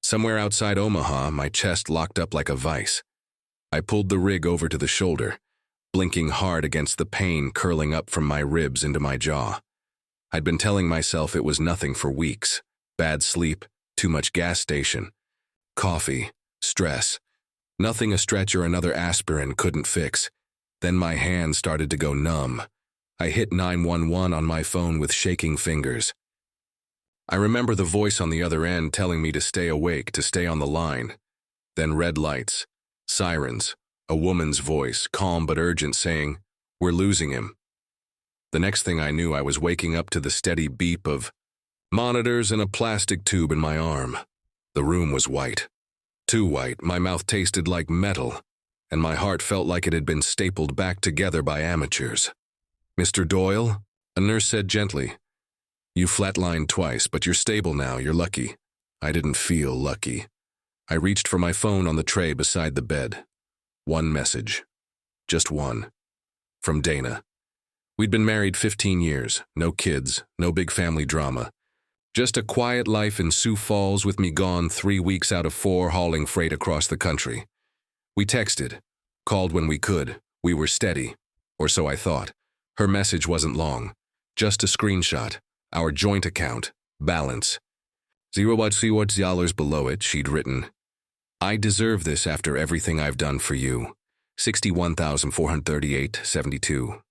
Somewhere outside Omaha, my chest locked up like a vice. I pulled the rig over to the shoulder, blinking hard against the pain curling up from my ribs into my jaw. I'd been telling myself it was nothing for weeks. Bad sleep, too much gas station, coffee, stress. Nothing a stretch or another aspirin couldn't fix. Then my hands started to go numb. I hit 911 on my phone with shaking fingers. I remember the voice on the other end telling me to stay awake, to stay on the line. Then red lights, sirens, a woman's voice, calm but urgent, saying, "We're losing him." The next thing I knew, I was waking up to the steady beep of monitors and a plastic tube in my arm. The room was white. Too white, my mouth tasted like metal, and my heart felt like it had been stapled back together by amateurs. "Mr. Doyle," a nurse said gently, "you flatlined twice, but you're stable now, you're lucky." I didn't feel lucky. I reached for my phone on the tray beside the bed. One message. Just one. From Dana. We'd been married 15 years, no kids, no big family drama. Just a quiet life in Sioux Falls with me gone 3 weeks out of 4 hauling freight across the country. We texted, called when we could, we were steady, or so I thought. Her message wasn't long, just a screenshot, our joint account, balance. $0 below it, she'd written, "I deserve this after everything I've done for you. 61,438.72.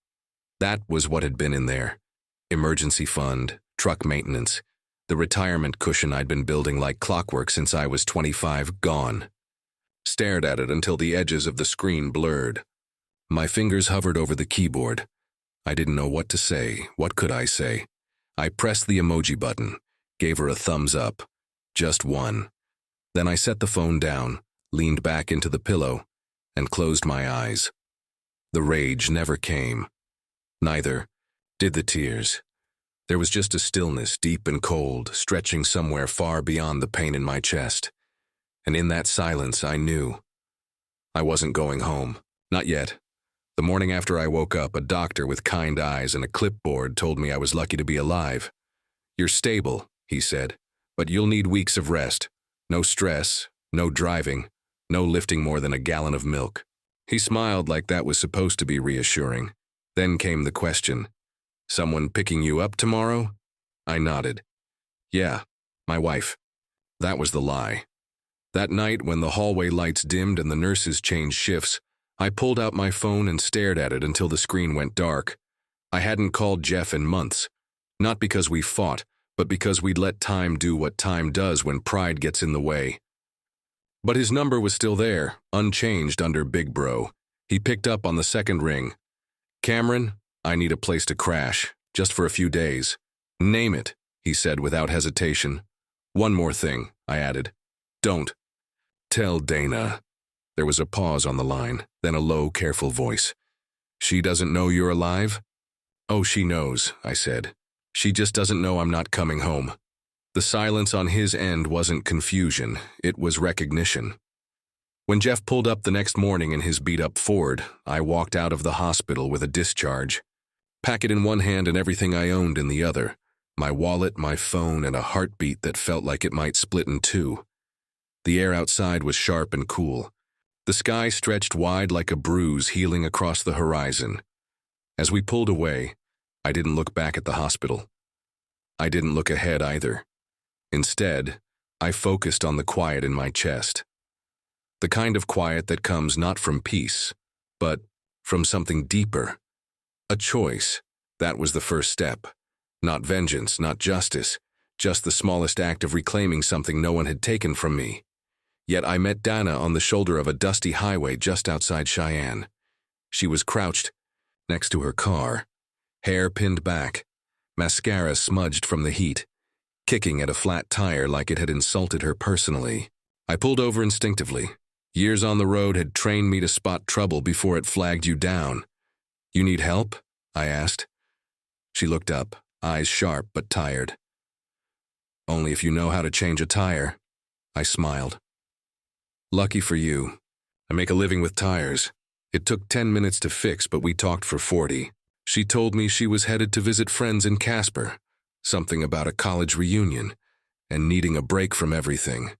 That was what had been in there. Emergency fund, truck maintenance, the retirement cushion I'd been building like clockwork since I was 25, gone. Stared at it until the edges of the screen blurred. My fingers hovered over the keyboard. I didn't know what to say. What could I say? I pressed the emoji button, gave her a thumbs up. Just one. Then I set the phone down, leaned back into the pillow, and closed my eyes. The rage never came. Neither did the tears. There was just a stillness, deep and cold, stretching somewhere far beyond the pain in my chest. And in that silence, I knew. I wasn't going home. Not yet. The morning after I woke up, a doctor with kind eyes and a clipboard told me I was lucky to be alive. "You're stable," he said, "but you'll need weeks of rest. No stress, no driving, no lifting more than a gallon of milk." He smiled like that was supposed to be reassuring. Then came the question, "Someone picking you up tomorrow?" I nodded. "Yeah, my wife." That was the lie. That night, when the hallway lights dimmed and the nurses changed shifts, I pulled out my phone and stared at it until the screen went dark. I hadn't called Jeff in months. Not because we fought, but because we'd let time do what time does when pride gets in the way. But his number was still there, unchanged under Big Bro. He picked up on the second ring. "Cameron, I need a place to crash, just for a few days." "Name it," he said without hesitation. "One more thing," I added. "Don't tell Dana." There was a pause on the line, then a low, careful voice. "She doesn't know you're alive?" "Oh, she knows," I said. "She just doesn't know I'm not coming home." The silence on his end wasn't confusion, it was recognition. When Jeff pulled up the next morning in his beat-up Ford, I walked out of the hospital with a discharge. Packet in one hand and everything I owned in the other. My wallet, my phone, and a heartbeat that felt like it might split in two. The air outside was sharp and cool. The sky stretched wide like a bruise healing across the horizon. As we pulled away, I didn't look back at the hospital. I didn't look ahead either. Instead, I focused on the quiet in my chest. The kind of quiet that comes not from peace, but from something deeper. A choice. That was the first step. Not vengeance, not justice, just the smallest act of reclaiming something no one had taken from me. Yet I met Dana on the shoulder of a dusty highway just outside Cheyenne. She was crouched next to her car, hair pinned back, mascara smudged from the heat, kicking at a flat tire like it had insulted her personally. I pulled over instinctively. Years on the road had trained me to spot trouble before it flagged you down. "You need help?" I asked. She looked up, eyes sharp but tired. "Only if you know how to change a tire." I smiled. "Lucky for you. I make a living with tires. It took 10 minutes to fix, but we talked for 40. She told me she was headed to visit friends in Casper, something about a college reunion, and needing a break from everything.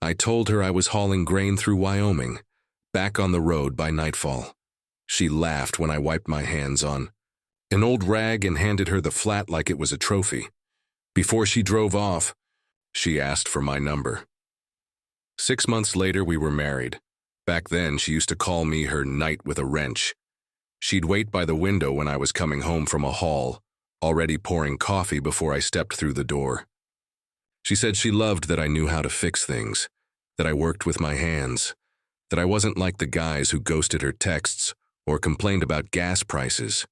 I told her I was hauling grain through Wyoming, back on the road by nightfall. She laughed when I wiped my hands on an old rag and handed her the flat like it was a trophy. Before she drove off, she asked for my number. 6 months later, we were married. Back then, she used to call me her knight with a wrench. She'd wait by the window when I was coming home from a haul, already pouring coffee before I stepped through the door. She said she loved that I knew how to fix things, that I worked with my hands, that I wasn't like the guys who ghosted her texts or complained about gas prices.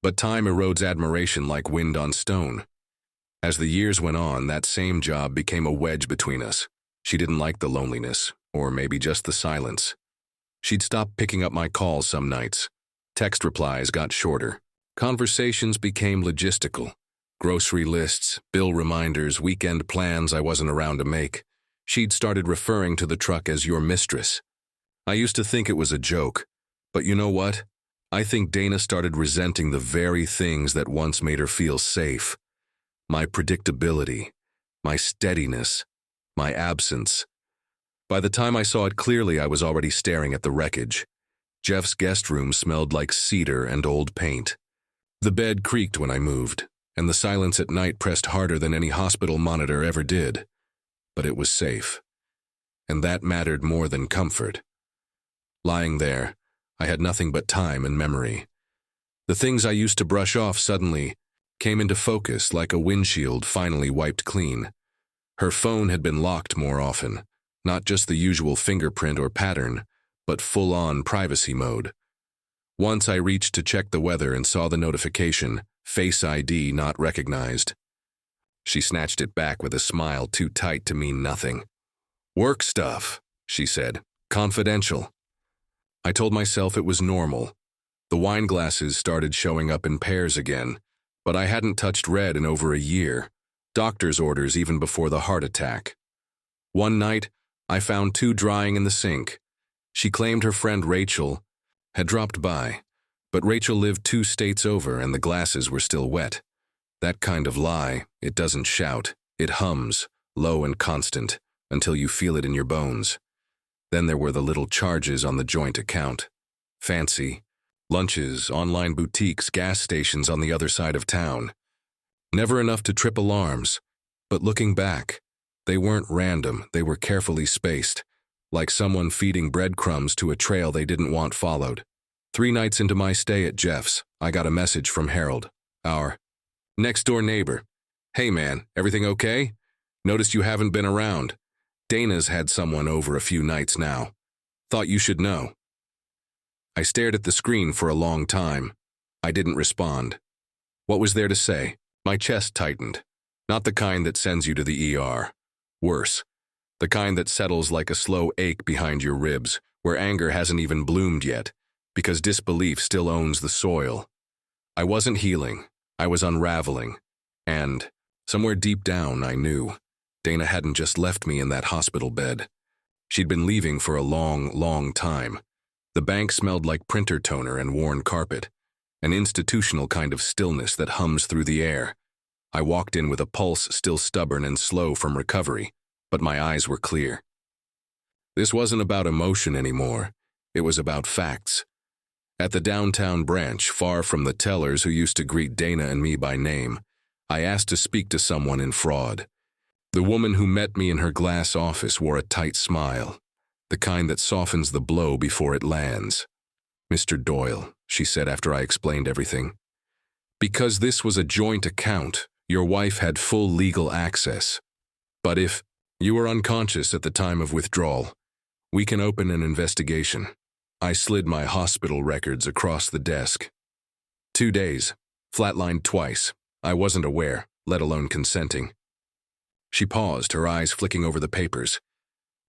But time erodes admiration like wind on stone. As the years went on, that same job became a wedge between us. She didn't like the loneliness, or maybe just the silence. She'd stop picking up my calls some nights. Text replies got shorter. Conversations became logistical. Grocery lists, bill reminders, weekend plans I wasn't around to make. She'd started referring to the truck as your mistress. I used to think it was a joke, but you know what? I think Dana started resenting the very things that once made her feel safe. My predictability, my steadiness, my absence. By the time I saw it clearly, I was already staring at the wreckage. Jeff's guest room smelled like cedar and old paint. The bed creaked when I moved, and the silence at night pressed harder than any hospital monitor ever did. But it was safe, and that mattered more than comfort. Lying there, I had nothing but time and memory. The things I used to brush off suddenly came into focus like a windshield finally wiped clean. Her phone had been locked more often, not just the usual fingerprint or pattern, but full-on privacy mode. Once I reached to check the weather and saw the notification, Face ID not recognized. She snatched it back with a smile too tight to mean nothing. "Work stuff," she said, "confidential." I told myself it was normal. The wine glasses started showing up in pairs again, but I hadn't touched red in over a year. Doctor's orders even before the heart attack. One night, I found 2 drying in the sink. She claimed her friend Rachel had dropped by, but Rachel lived 2 states over and the glasses were still wet. That kind of lie, it doesn't shout, it hums, low and constant, until you feel it in your bones. Then there were the little charges on the joint account. Fancy. Lunches, online boutiques, gas stations on the other side of town. Never enough to trip alarms, but looking back, they weren't random, they were carefully spaced, like someone feeding breadcrumbs to a trail they didn't want followed. 3 nights into my stay at Jeff's, I got a message from Harold, our next-door neighbor. "Hey man, everything okay? Noticed you haven't been around. Dana's had someone over a few nights now. Thought you should know." I stared at the screen for a long time. I didn't respond. What was there to say? My chest tightened. Not the kind that sends you to the ER. Worse. The kind that settles like a slow ache behind your ribs, where anger hasn't even bloomed yet, because disbelief still owns the soil. I wasn't healing. I was unraveling. And, somewhere deep down, I knew. Dana hadn't just left me in that hospital bed. She'd been leaving for a long, long time. The bank smelled like printer toner and worn carpet, an institutional kind of stillness that hums through the air. I walked in with a pulse still stubborn and slow from recovery, but my eyes were clear. This wasn't about emotion anymore. It was about facts. At the downtown branch, far from the tellers who used to greet Dana and me by name, I asked to speak to someone in fraud. The woman who met me in her glass office wore a tight smile, the kind that softens the blow before it lands. "Mr. Doyle," she said after I explained everything. "Because this was a joint account, your wife had full legal access. But if you were unconscious at the time of withdrawal, we can open an investigation." I slid my hospital records across the desk. 2 days, flatlined twice. I wasn't aware, let alone consenting. She paused, her eyes flicking over the papers.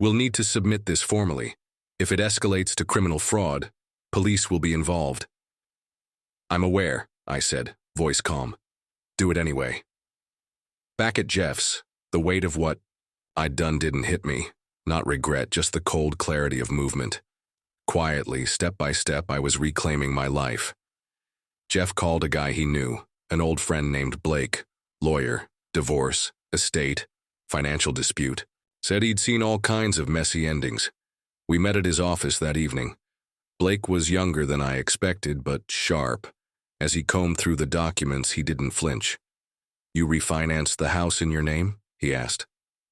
"We'll need to submit this formally. If it escalates to criminal fraud, police will be involved." "I'm aware," I said, voice calm. "Do it anyway." Back at Jeff's, the weight of what I'd done didn't hit me. Not regret, just the cold clarity of movement. Quietly, step by step, I was reclaiming my life. Jeff called a guy he knew, an old friend named Blake, lawyer, divorce, estate, financial dispute. Said he'd seen all kinds of messy endings. We met at his office that evening. Blake was younger than I expected, but sharp. As he combed through the documents, he didn't flinch. "You refinanced the house in your name?" he asked.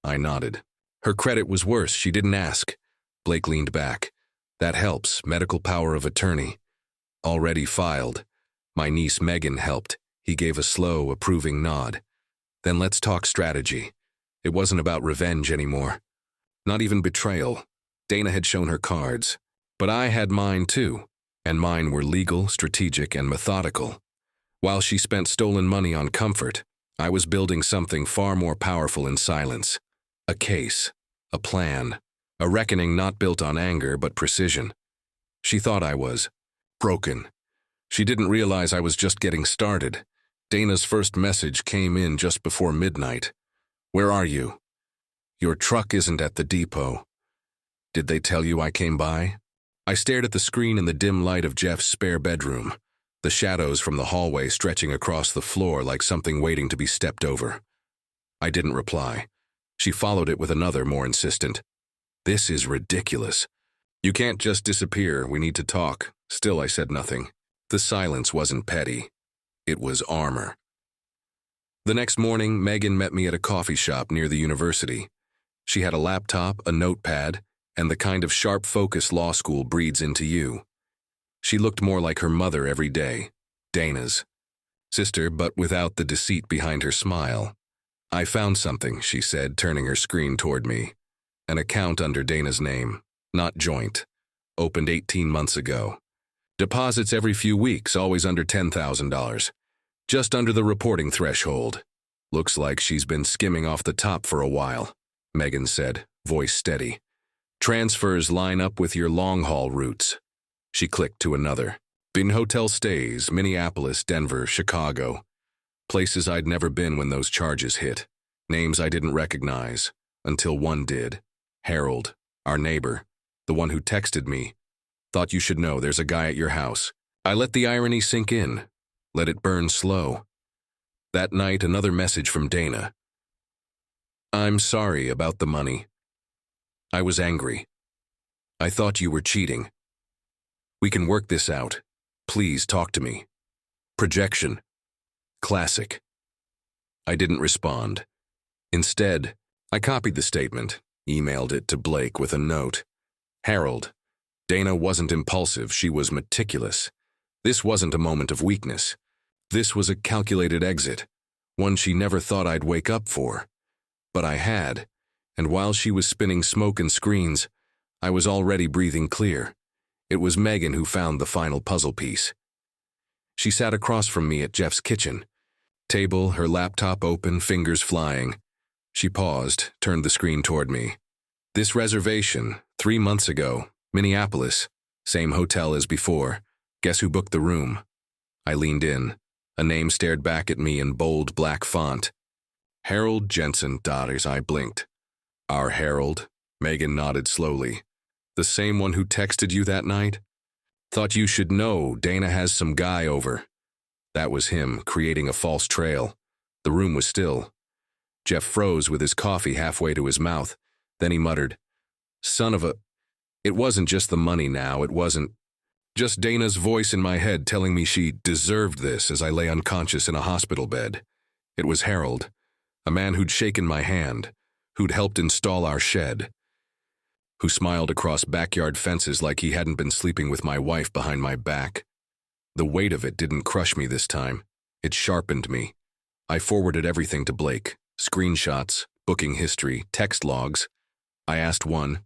I nodded. "Her credit was worse, she didn't ask." Blake leaned back. "That helps, medical power of attorney. Already filed. My niece Megan helped." He gave a slow, approving nod. "Then let's talk strategy." It wasn't about revenge anymore. Not even betrayal. Dana had shown her cards. But I had mine too, and mine were legal, strategic, and methodical. While she spent stolen money on comfort, I was building something far more powerful in silence. A case, a plan, a reckoning not built on anger but precision. She thought I was broken. She didn't realize I was just getting started. Dana's first message came in just before midnight. "Where are you?" "Your truck isn't at the depot." "Did they tell you I came by?" I stared at the screen in the dim light of Jeff's spare bedroom, the shadows from the hallway stretching across the floor like something waiting to be stepped over. I didn't reply. She followed it with another, more insistent. "This is ridiculous. You can't just disappear, we need to talk." Still, I said nothing. The silence wasn't petty. It was armor. The next morning, Megan met me at a coffee shop near the university. She had a laptop, a notepad, and the kind of sharp focus law school breeds into you. She looked more like her mother every day, Dana's sister, but without the deceit behind her smile. "I found something," she said, turning her screen toward me. "An account under Dana's name, not joint. Opened 18 months ago. Deposits every few weeks, always under $10,000. Just under the reporting threshold. Looks like she's been skimming off the top for a while," Megan said, voice steady. "Transfers line up with your long-haul routes." She clicked to another. "Been hotel stays, Minneapolis, Denver, Chicago. Places I'd never been when those charges hit. Names I didn't recognize, until one did. Harold, our neighbor, the one who texted me. Thought you should know there's a guy at your house." I let the irony sink in. Let it burn slow. That night, another message from Dana. "I'm sorry about the money. I was angry. I thought you were cheating. We can work this out. Please talk to me." Projection. Classic. I didn't respond. Instead, I copied the statement, emailed it to Blake with a note. "Harold, Dana wasn't impulsive, she was meticulous. This wasn't a moment of weakness. This was a calculated exit, one she never thought I'd wake up for. But I had, and while she was spinning smoke and screens, I was already breathing clear. It was Megan who found the final puzzle piece. She sat across from me at Jeff's kitchen. Table, her laptop open, fingers flying. She paused, turned the screen toward me. "This reservation, 3 months ago, Minneapolis, same hotel as before. Guess who booked the room?" I leaned in. A name stared back at me in bold black font. "Harold Jensen." I blinked. "Our Harold?" Megan nodded slowly. "The same one who texted you that night? Thought you should know Dana has some guy over." That was him, creating a false trail. The room was still. Jeff froze with his coffee halfway to his mouth. Then he muttered, "Son of a..." It wasn't just the money now, it wasn't just Dana's voice in my head telling me she deserved this as I lay unconscious in a hospital bed. It was Harold, a man who'd shaken my hand, who'd helped install our shed, who smiled across backyard fences like he hadn't been sleeping with my wife behind my back. The weight of it didn't crush me this time. It sharpened me. I forwarded everything to Blake. Screenshots, booking history, text logs. I asked one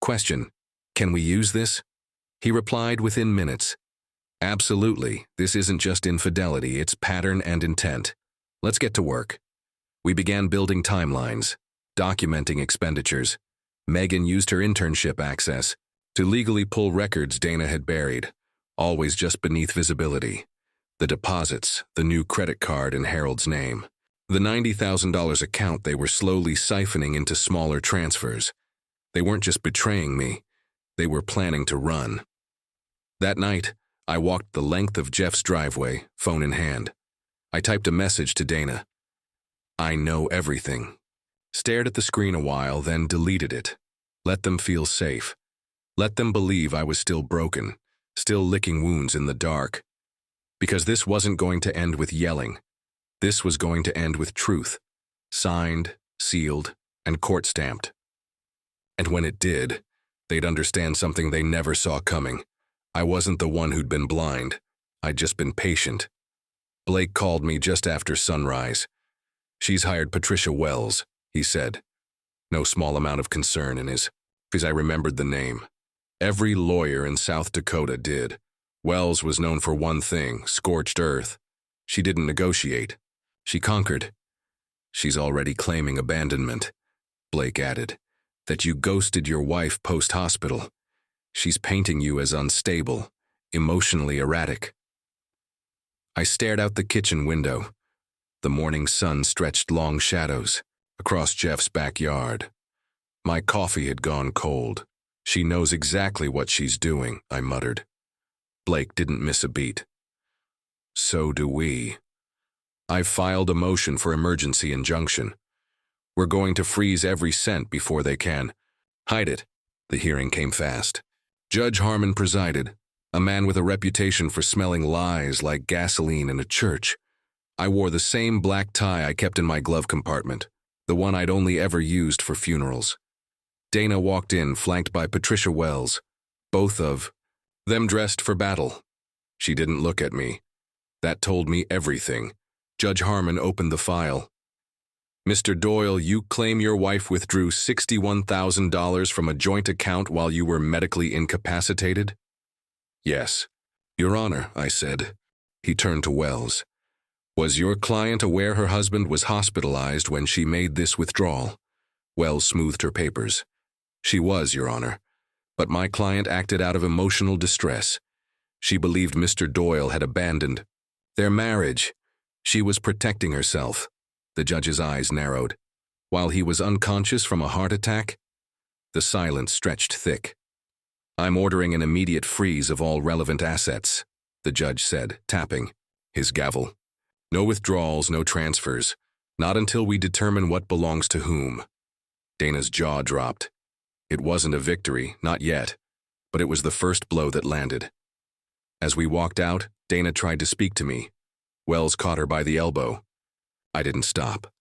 question, "Can we use this?" He replied within minutes. "Absolutely. This isn't just infidelity, it's pattern and intent. Let's get to work." We began building timelines, documenting expenditures. Megan used her internship access to legally pull records Dana had buried, always just beneath visibility. The deposits, the new credit card in Harold's name. The $90,000 account they were slowly siphoning into smaller transfers. They weren't just betraying me, they were planning to run. That night, I walked the length of Jeff's driveway, phone in hand. I typed a message to Dana. "I know everything. Stared at the screen a while, then deleted it. Let them feel safe. Let them believe I was still broken, still licking wounds in the dark. Because this wasn't going to end with yelling. This was going to end with truth. Signed, sealed, and court-stamped. And when it did, they'd understand something they never saw coming. I wasn't the one who'd been blind. I'd just been patient. Blake called me just after sunrise. "She's hired Patricia Wells," he said. No small amount of concern in his, because I remembered the name. Every lawyer in South Dakota did. Wells was known for one thing, scorched earth. She didn't negotiate. She conquered. "She's already claiming abandonment," Blake added, "that you ghosted your wife post-hospital. She's painting you as unstable, emotionally erratic." I stared out the kitchen window. The morning sun stretched long shadows across Jeff's backyard. My coffee had gone cold. "She knows exactly what she's doing," I muttered. Blake didn't miss a beat. "So do we. I've filed a motion for emergency injunction. We're going to freeze every cent before they can hide it." The hearing came fast. Judge Harmon presided, a man with a reputation for smelling lies like gasoline in a church. I wore the same black tie I kept in my glove compartment, the one I'd only ever used for funerals. Dana walked in, flanked by Patricia Wells, both of them dressed for battle. She didn't look at me. That told me everything. Judge Harmon opened the file. "Mr. Doyle, you claim your wife withdrew $61,000 from a joint account while you were medically incapacitated?" "Yes, Your Honor," I said. He turned to Wells. "Was your client aware her husband was hospitalized when she made this withdrawal?" Wells smoothed her papers. "She was, Your Honor. But my client acted out of emotional distress. She believed Mr. Doyle had abandoned their marriage. She was protecting herself." The judge's eyes narrowed. "While he was unconscious from a heart attack?" The silence stretched thick. "I'm ordering an immediate freeze of all relevant assets," the judge said, tapping his gavel. "No withdrawals, no transfers. Not until we determine what belongs to whom." Dana's jaw dropped. It wasn't a victory, not yet, but it was the first blow that landed. As we walked out, Dana tried to speak to me. Wells caught her by the elbow. I didn't stop,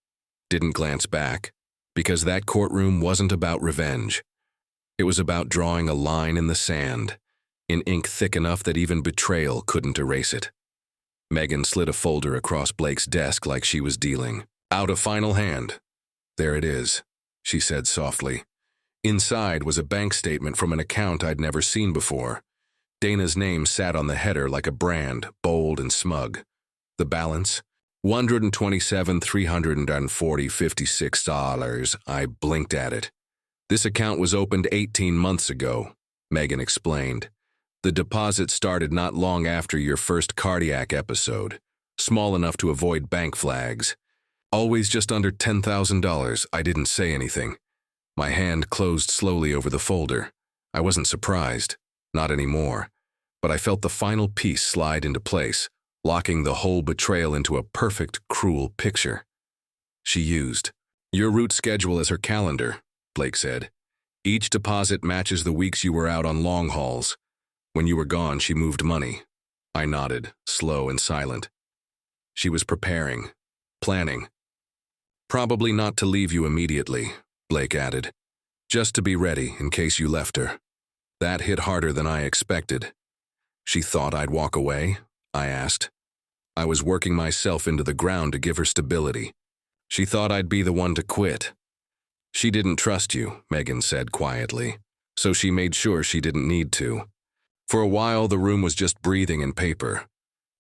didn't glance back, because that courtroom wasn't about revenge. It was about drawing a line in the sand, in ink thick enough that even betrayal couldn't erase it. Megan slid a folder across Blake's desk like she was dealing out a final hand. "There it is," she said softly. Inside was a bank statement from an account I'd never seen before. Dana's name sat on the header like a brand, bold and smug. The balance? $127,340.56. I blinked at it. "This account was opened 18 months ago," Megan explained. "The deposit started not long after your first cardiac episode, small enough to avoid bank flags. Always just under $10,000. I didn't say anything. My hand closed slowly over the folder. I wasn't surprised, not anymore, but I felt the final piece slide into place, locking the whole betrayal into a perfect, cruel picture. She used your route schedule as her calendar, Blake said. "Each deposit matches the weeks you were out on long hauls. When you were gone, she moved money." I nodded, slow and silent. She was preparing, planning. "Probably not to leave you immediately," Blake added. "Just to be ready in case you left her." That hit harder than I expected. "She thought I'd walk away?" I asked. I was working myself into the ground to give her stability. "She thought I'd be the one to quit." "She didn't trust you," Megan said quietly, "so she made sure she didn't need to." For a while, the room was just breathing and paper.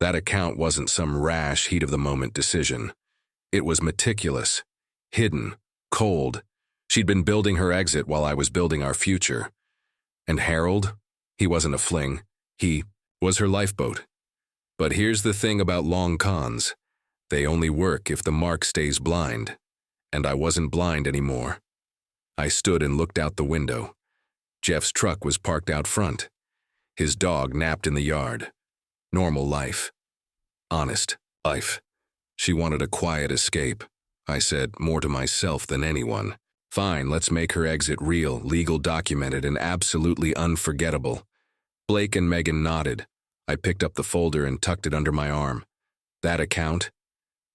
That account wasn't some rash, heat-of-the-moment decision. It was meticulous, hidden, cold. She'd been building her exit while I was building our future. And Harold? He wasn't a fling. He was her lifeboat. But here's the thing about long cons. They only work if the mark stays blind. And I wasn't blind anymore. I stood and looked out the window. Jeff's truck was parked out front. His dog napped in the yard. Normal life. Honest life. She wanted a quiet escape, I said, more to myself than anyone. Fine, let's make her exit real, legal, documented, and absolutely unforgettable. Blake and Megan nodded. I picked up the folder and tucked it under my arm. That account?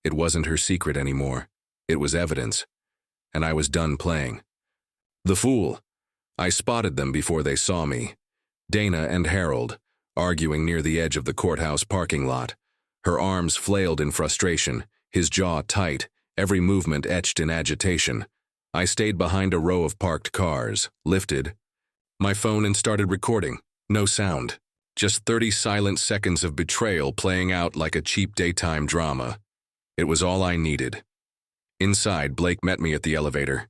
It wasn't her secret anymore. It was evidence. And I was done playing. The fool. I spotted them before they saw me. Dana and Harold, arguing near the edge of the courthouse parking lot. Her arms flailed in frustration, his jaw tight, every movement etched in agitation. I stayed behind a row of parked cars, lifted my phone and started recording. No sound. Just 30 silent seconds of betrayal playing out like a cheap daytime drama. It was all I needed. Inside, Blake met me at the elevator.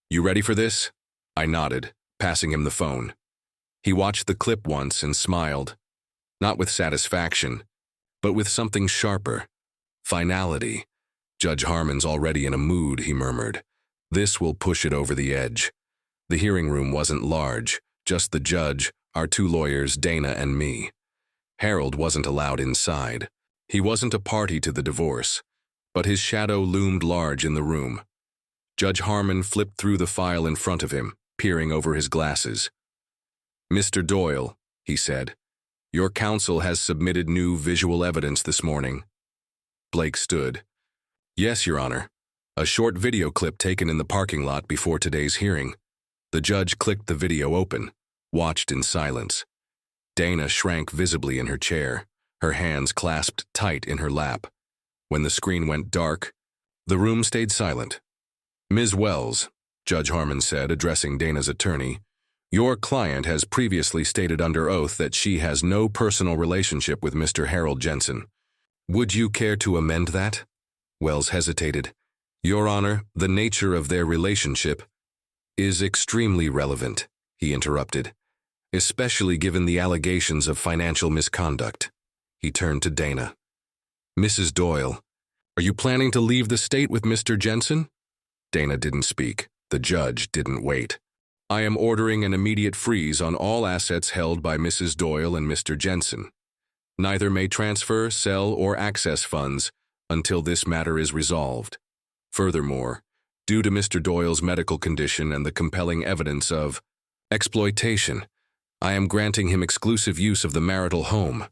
You ready for this? I nodded, passing him the phone. He watched the clip once and smiled. Not with satisfaction, but with something sharper. Finality. Judge Harmon's already in a mood, he murmured. This will push it over the edge. The hearing room wasn't large, just the judge, our two lawyers, Dana and me. Harold wasn't allowed inside. He wasn't a party to the divorce, but his shadow loomed large in the room. Judge Harmon flipped through the file in front of him, peering over his glasses. Mr. Doyle, he said, your counsel has submitted new visual evidence this morning. Blake stood. Yes, Your Honor. A short video clip taken in the parking lot before today's hearing. The judge clicked the video open, watched in silence. Dana shrank visibly in her chair, her hands clasped tight in her lap. When the screen went dark, the room stayed silent. Ms. Wells, Judge Harmon said, addressing Dana's attorney, your client has previously stated under oath that she has no personal relationship with Mr. Harold Jensen. Would you care to amend that? Wells hesitated. Your Honor, the nature of their relationship is extremely relevant, he interrupted, especially given the allegations of financial misconduct. He turned to Dana. Mrs. Doyle, are you planning to leave the state with Mr. Jensen? Dana didn't speak. The judge didn't wait. I am ordering an immediate freeze on all assets held by Mrs. Doyle and Mr. Jensen. Neither may transfer, sell, or access funds until this matter is resolved. Furthermore, due to Mr. Doyle's medical condition and the compelling evidence of exploitation, I am granting him exclusive use of the marital home.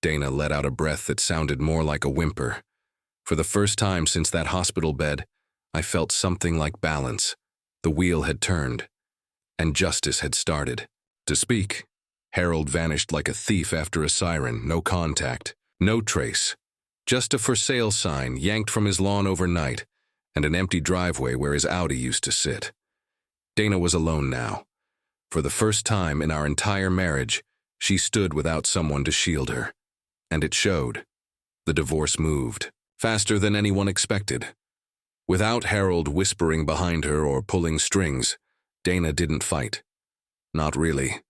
Dana let out a breath that sounded more like a whimper. For the first time since that hospital bed, I felt something like balance. The wheel had turned, and justice had started. To speak, Harold vanished like a thief after a siren, no contact, no trace. Just a for sale sign yanked from his lawn overnight, and an empty driveway where his Audi used to sit. Dana was alone now. For the first time in our entire marriage, she stood without someone to shield her. And it showed. The divorce moved, faster than anyone expected. Without Harold whispering behind her or pulling strings, Dana didn't fight. Not really.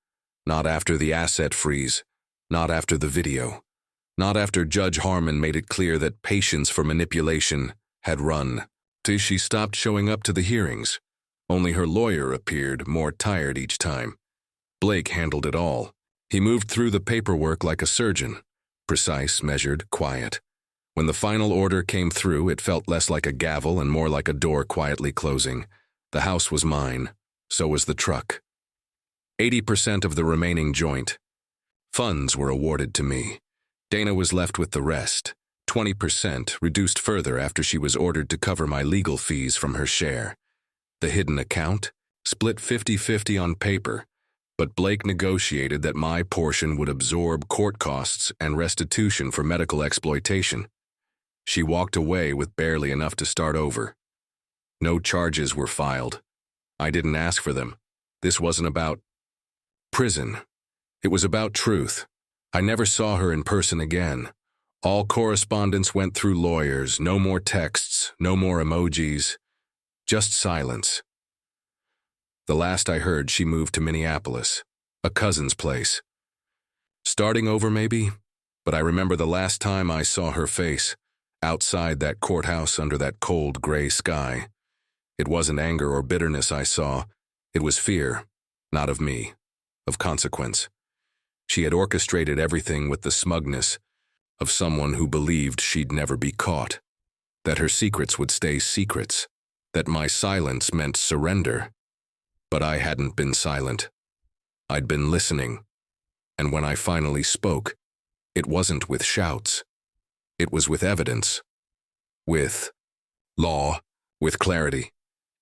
Not after the asset freeze. Not after the video. Not after Judge Harmon made it clear that patience for manipulation had run. Till she stopped showing up to the hearings. Only her lawyer appeared, more tired each time. Blake handled it all. He moved through the paperwork like a surgeon. Precise, measured, quiet. When the final order came through, it felt less like a gavel and more like a door quietly closing. The house was mine. So was the truck. 80% of the remaining joint. Funds were awarded to me. Dana was left with the rest. 20% reduced further after she was ordered to cover my legal fees from her share. The hidden account? Split 50-50 on paper, but Blake negotiated that my portion would absorb court costs and restitution for medical exploitation. She walked away with barely enough to start over. No charges were filed. I didn't ask for them. This wasn't about prison. It was about truth. I never saw her in person again. All correspondence went through lawyers, no more texts, no more emojis, just silence. The last I heard, she moved to Minneapolis, a cousin's place. Starting over maybe, but I remember the last time I saw her face, outside that courthouse under that cold gray sky. It wasn't anger or bitterness I saw, it was fear, not of me, of consequence. She had orchestrated everything with the smugness of someone who believed she'd never be caught. that her secrets would stay secrets, that my silence meant surrender. But I hadn't been silent. I'd been listening. And when I finally spoke, it wasn't with shouts. It was with evidence. With law. With clarity.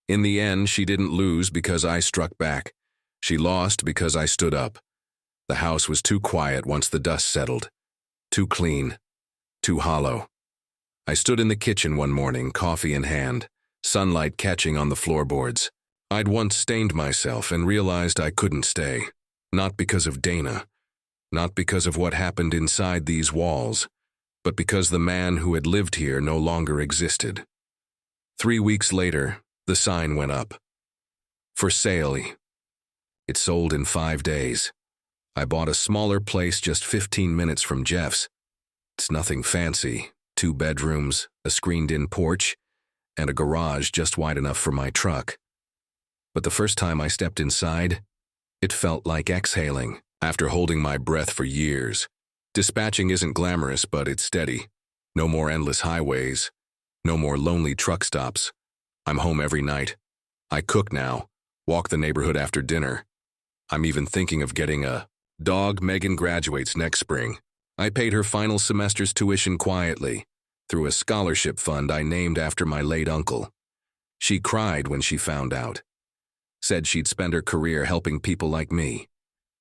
In the end, she didn't lose because I struck back. She lost because I stood up. The house was too quiet once the dust settled. Too clean. Too hollow. I stood in the kitchen one morning, coffee in hand, sunlight catching on the floorboards. I'd once stained myself and realized I couldn't stay. Not because of Dana. Not because of what happened inside these walls, but because the man who had lived here no longer existed. 3 weeks later, the sign went up. For sale. It sold in 5 days. I bought a smaller place just 15 minutes from Jeff's. It's nothing fancy. 2 bedrooms, a screened-in porch, and a garage just wide enough for my truck. But the first time I stepped inside, it felt like exhaling after holding my breath for years. Dispatching isn't glamorous, but it's steady. No more endless highways. No more lonely truck stops. I'm home every night. I cook now, walk the neighborhood after dinner. I'm even thinking of getting a dog. Megan graduates next spring. I paid her final semester's tuition quietly, through a scholarship fund I named after my late uncle. She cried when she found out. Said she'd spend her career helping people like me.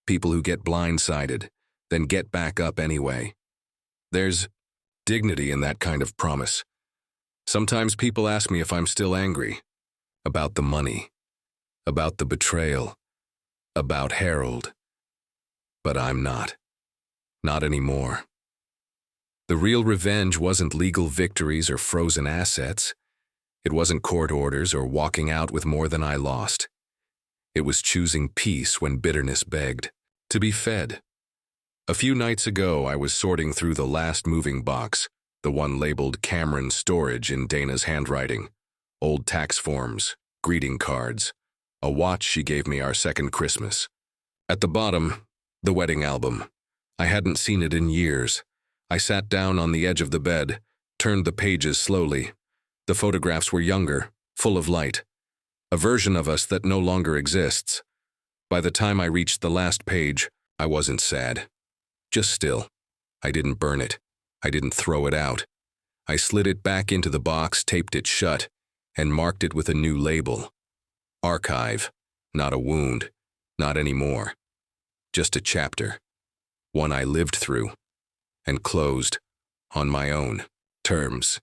People who get blindsided, then get back up anyway. There's dignity in that kind of promise. Sometimes people ask me if I'm still angry. About the money. About the betrayal. About Harold. But I'm not. Not anymore. The real revenge wasn't legal victories or frozen assets. It wasn't court orders or walking out with more than I lost. It was choosing peace when bitterness begged to be fed. A few nights ago, I was sorting through the last moving box, the one labeled Cameron Storage in Dana's handwriting, old tax forms, greeting cards, a watch she gave me our second Christmas. At the bottom, the wedding album. I hadn't seen it in years. I sat down on the edge of the bed, turned the pages slowly. The photographs were younger, full of light. A version of us that no longer exists. By the time I reached the last page, I wasn't sad. Just still. I didn't burn it. I didn't throw it out. I slid it back into the box, taped it shut, and marked it with a new label. Archive. Not a wound. Not anymore. Just a chapter. One I lived through. And closed. On my own terms.